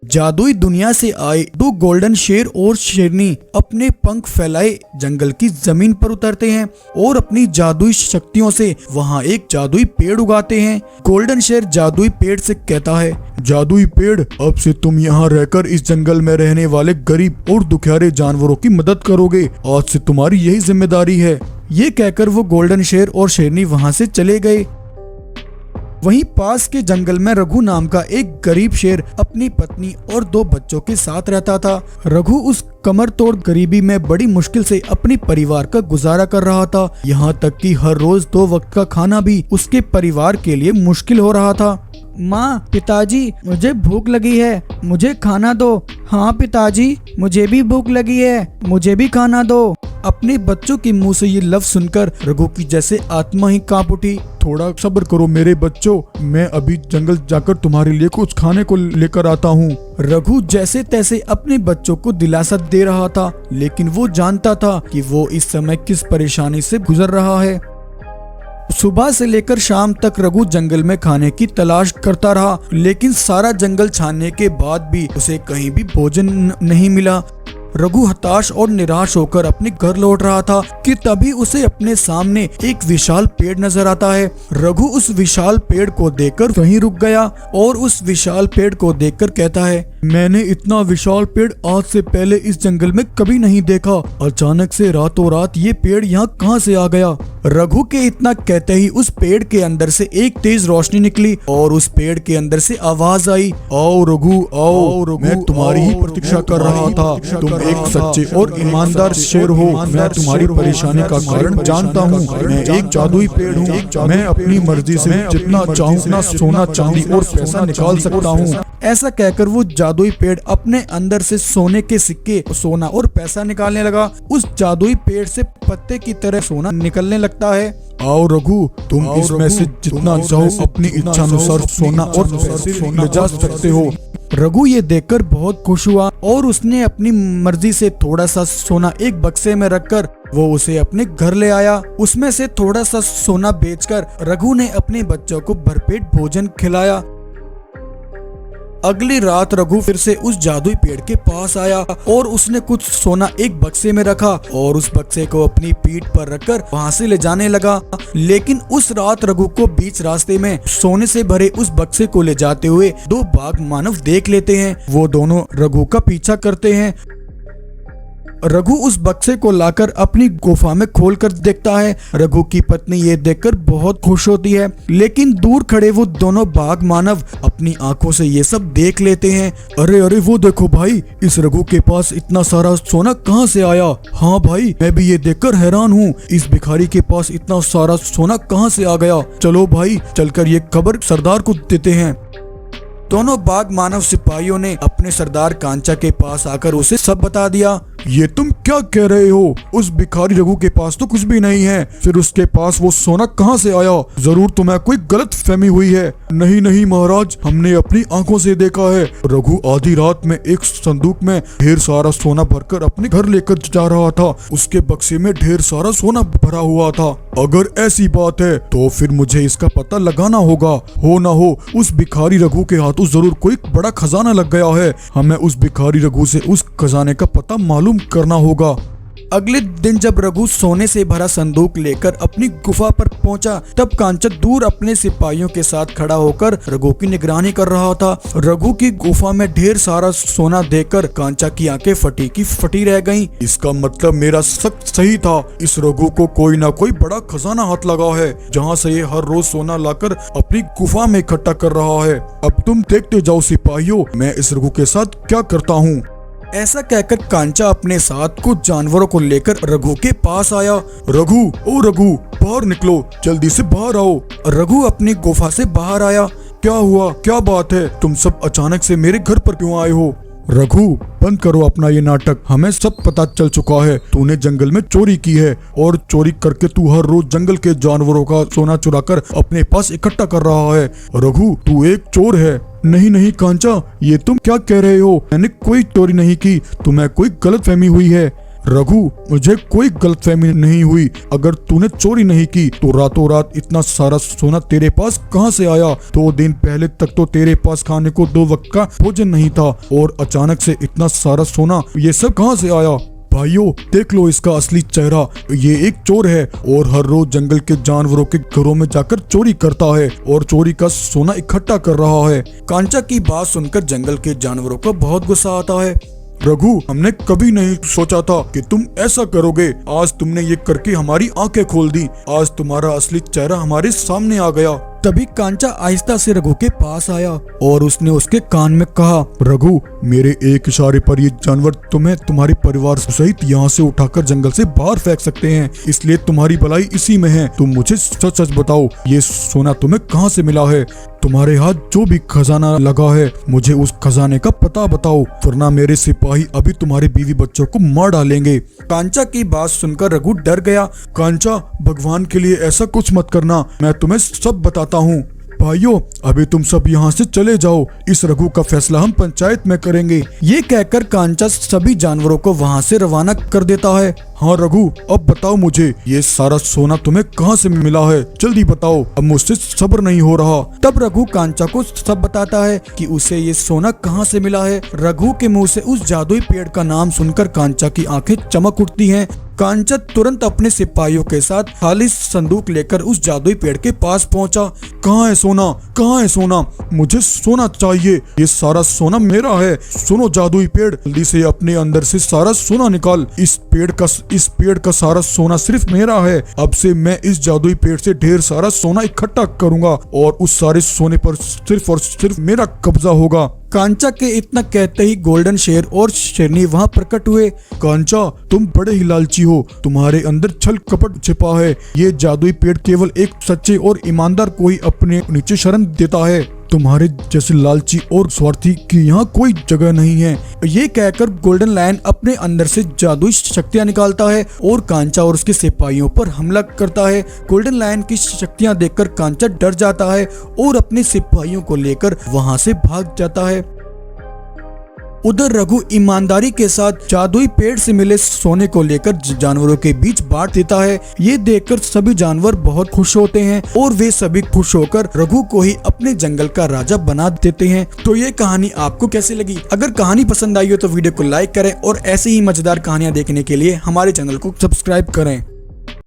जादुई दुनिया से आए दो गोल्डन शेर और शेरनी अपने पंख फैलाए जंगल की जमीन पर उतरते हैं और अपनी जादुई शक्तियों से वहां एक जादुई पेड़ उगाते हैं। गोल्डन शेर जादुई पेड़ से कहता है, जादुई पेड़, अब से तुम यहाँ रहकर इस जंगल में रहने वाले गरीब और दुखियारे जानवरों की मदद करोगे। आज से तुम्हारी यही जिम्मेदारी है। ये कहकर वो गोल्डन शेर और शेरनी वहाँ से चले गए। वहीं पास के जंगल में रघु नाम का एक गरीब शेर अपनी पत्नी और दो बच्चों के साथ रहता था। रघु उस कमर तोड़ गरीबी में बड़ी मुश्किल से अपने परिवार का गुजारा कर रहा था। यहाँ तक कि हर रोज 2 वक्त का खाना भी उसके परिवार के लिए मुश्किल हो रहा था। माँ, पिताजी, मुझे भूख लगी है, मुझे खाना दो। हाँ पिताजी, मुझे भी भूख लगी है, मुझे भी खाना दो। अपने बच्चों के मुंह से ये लफ्ज सुनकर रघु की जैसे आत्मा ही कांप उठी। थोड़ा सब्र करो मेरे बच्चों, मैं अभी जंगल जाकर तुम्हारे लिए कुछ खाने को लेकर आता हूँ। रघु जैसे तैसे अपने बच्चों को दिलासा दे रहा था, लेकिन वो जानता था कि वो इस समय किस परेशानी से गुजर रहा है। सुबह से लेकर शाम तक रघु जंगल में खाने की तलाश करता रहा, लेकिन सारा जंगल छानने के बाद भी उसे कहीं भी भोजन नहीं मिला। रघु हताश और निराश होकर अपने घर लौट रहा था कि तभी उसे अपने सामने एक विशाल पेड़ नजर आता है। रघु उस विशाल पेड़ को देखकर वहीं रुक गया और उस विशाल पेड़ को देखकर कहता है, मैंने इतना विशाल पेड़ आज से पहले इस जंगल में कभी नहीं देखा। अचानक से रातों रात ये पेड़ यहाँ कहाँ से आ गया। रघु के इतना कहते ही उस पेड़ के अंदर से एक तेज रोशनी निकली और उस पेड़ के अंदर से आवाज आई, आओ रघु, आओ, मैं तुम्हारी ही प्रतीक्षा कर रहा था। तुम एक सच्चे और ईमानदार शेर हो। मैं तुम्हारी परेशानी का कारण जानता हूँ। मैं एक जादुई पेड़ हूँ। मैं अपनी मर्जी से जितना चाहूँ उतना सोना, चांदी और पैसा निकाल सकता हूँ। ऐसा कहकर वो जादुई पेड़ अपने अंदर से सोने के सिक्के, सोना और पैसा निकालने लगा। उस जादुई पेड़ से पत्ते की तरह सोना निकलने लगता है। आओ रघु, तुम इसमें से जितना चाहो अपनी इच्छा अनुसार सोना और पैसे ले जा सकते हो। रघु ये देखकर बहुत खुश हुआ और उसने अपनी मर्जी से थोड़ा सा सोना एक बक्से में रखकर वो उसे अपने घर ले आया। उसमें से थोड़ा सा सोना बेचकर रघु ने अपने बच्चों को भरपेट भोजन खिलाया। अगली रात रघु फिर से उस जादुई पेड़ के पास आया और उसने कुछ सोना एक बक्से में रखा और उस बक्से को अपनी पीठ पर रखकर वहां से ले जाने लगा। लेकिन उस रात रघु को बीच रास्ते में सोने से भरे उस बक्से को ले जाते हुए 2 बाघ मानव देख लेते हैं। वो दोनों रघु का पीछा करते हैं। रघु उस बक्से को लाकर अपनी गुफा में खोल कर देखता है। रघु की पत्नी ये देखकर बहुत खुश होती है, लेकिन दूर खड़े वो दोनों बाघ मानव अपनी आंखों से ये सब देख लेते हैं। अरे अरे, वो देखो भाई, इस रघु के पास इतना सारा सोना कहाँ से आया। हाँ भाई, मैं भी ये देखकर हैरान हूँ। इस भिखारी के पास इतना सारा सोना कहाँ से आ गया। चलो भाई, चलकर ये खबर सरदार को देते हैं। दोनों बाघ मानव सिपाहियों ने अपने सरदार कांचा के पास आकर उसे सब बता दिया। ये तुम क्या कह रहे हो? उस भिखारी रघु के पास तो कुछ भी नहीं है, फिर उसके पास वो सोना कहाँ से आया? जरूर तुम्हें कोई गलत फहमी हुई है। नहीं नहीं महाराज, हमने अपनी आंखों से देखा है। रघु आधी रात में एक संदूक में ढेर सारा सोना भरकर अपने घर लेकर जा रहा था। उसके बक्से में ढेर सारा सोना भरा हुआ था। अगर ऐसी बात है तो फिर मुझे इसका पता लगाना होगा। हो ना हो उस भिखारी रघु के हाथों जरूर कोई बड़ा खजाना लग गया है। हमें उस भिखारी रघु से उस खजाने का पता मालूम करना होगा। अगले दिन जब रघु सोने से भरा संदूक लेकर अपनी गुफा पर पहुंचा, तब कांचा दूर अपने सिपाहियों के साथ खड़ा होकर रघु की निगरानी कर रहा था। रघु की गुफा में ढेर सारा सोना देखकर कांचा की आंखें फटी की फटी रह गईं। इसका मतलब मेरा शक सही था। इस रघु को कोई ना कोई बड़ा खजाना हाथ लगा है, जहाँ से ये हर रोज सोना लाकर अपनी गुफा में इकट्ठा कर रहा है। अब तुम देखते जाओ सिपाहियों, मैं इस रघु के साथ क्या करता हूँ। ऐसा कहकर कांचा अपने साथ कुछ जानवरों को लेकर रघु के पास आया। रघु, ओ रघु, बाहर निकलो, जल्दी से बाहर आओ। रघु अपनी गुफा से बाहर आया। क्या हुआ, क्या बात है? तुम सब अचानक से मेरे घर पर क्यों आए हो? रघु, बंद करो अपना ये नाटक। हमें सब पता चल चुका है। तूने जंगल में चोरी की है और चोरी करके तू हर रोज जंगल के जानवरों का सोना चुराकर अपने पास इकट्ठा कर रहा है। रघु, तू एक चोर है। नहीं नहीं कांचा, ये तुम क्या कह रहे हो? मैंने कोई चोरी नहीं की, तुम्हें कोई गलतफहमी हुई है। रघु, मुझे कोई गलतफहमी नहीं हुई। अगर तूने चोरी नहीं की तो रातों रात इतना सारा सोना तेरे पास कहां से आया? 2 दिन पहले तक तो तेरे पास खाने को 2 वक्त का भोजन नहीं था और अचानक से इतना सारा सोना, ये सब कहां से आया? भाइयों, देख लो इसका असली चेहरा। ये एक चोर है और हर रोज जंगल के जानवरों के घरों में जाकर चोरी करता है और चोरी का सोना इकट्ठा कर रहा है। कांचा की बात सुनकर जंगल के जानवरों को बहुत गुस्सा आता है। रघु, हमने कभी नहीं सोचा था कि तुम ऐसा करोगे। आज तुमने ये करके हमारी आंखें खोल दी। आज तुम्हारा असली चेहरा हमारे सामने आ गया। तभी कांचा आहिस्ता से रघु के पास आया और उसने उसके कान में कहा, रघु, मेरे एक इशारे पर ये जानवर तुम्हें तुम्हारे परिवार सहित यहाँ से उठाकर जंगल से बाहर फेंक सकते हैं, इसलिए तुम्हारी भलाई इसी में है। तुम मुझे सच सच बताओ, ये सोना तुम्हें कहाँ से मिला है? तुम्हारे हाथ जो भी खजाना लगा है, मुझे उस खजाने का पता बताओ, वरना मेरे सिपाही अभी तुम्हारे बीवी बच्चों को मार डालेंगे। कांचा की बात सुनकर रघु डर गया। कांचा, भगवान के लिए ऐसा कुछ मत करना, मैं तुम्हें सब बताता हूँ। भाइयों, अभी तुम सब यहाँ से चले जाओ। इस रघु का फैसला हम पंचायत में करेंगे। ये कहकर कांचा सभी जानवरों को वहाँ से रवाना कर देता है। हाँ रघु, अब बताओ मुझे, ये सारा सोना तुम्हें कहाँ से मिला है? जल्दी बताओ, अब मुझसे सब्र नहीं हो रहा। तब रघु कांचा को सब बताता है कि उसे ये सोना कहाँ से मिला है। रघु के मुंह से उस जादुई पेड़ का नाम सुनकर कांचा की आंखें चमक उठती हैं। कांचा तुरंत अपने सिपाहियों के साथ खाली संदूक लेकर उस जादुई पेड़ के पास पहुंचा। कहाँ है सोना? कहाँ है सोना? मुझे सोना चाहिए, ये सारा सोना मेरा है। सुनो जादुई पेड़, जल्दी से अपने अंदर से सारा सोना निकाल। इस पेड़ का सारा सोना सिर्फ मेरा है। अब से मैं इस जादुई पेड़ से ढेर सारा सोना इकट्ठा करूंगा और उस सारे सोने पर सिर्फ और सिर्फ मेरा कब्जा होगा। कांचा के इतना कहते ही गोल्डन शेर और शेरनी वहाँ प्रकट हुए। कांचा, तुम बड़े ही लालची हो, तुम्हारे अंदर छल कपट छिपा है। ये जादुई पेड़ केवल एक सच्चे और ईमानदार को ही अपने नीचे शरण देता है। तुम्हारे जैसे लालची और स्वार्थी की यहाँ कोई जगह नहीं है। ये कहकर गोल्डन लायन अपने अंदर से जादुई शक्तियाँ निकालता है और कांचा और उसके सिपाहियों पर हमला करता है। गोल्डन लायन की शक्तियाँ देखकर कांचा डर जाता है और अपने सिपाहियों को लेकर वहाँ से भाग जाता है। उधर रघु ईमानदारी के साथ जादुई पेड़ से मिले सोने को लेकर जानवरों के बीच बांट देता है। ये देखकर सभी जानवर बहुत खुश होते हैं और वे सभी खुश होकर रघु को ही अपने जंगल का राजा बना देते हैं। तो ये कहानी आपको कैसी लगी? अगर कहानी पसंद आई हो तो वीडियो को लाइक करें और ऐसे ही मजेदार कहानियां देखने के लिए हमारे चैनल को सब्सक्राइब करें।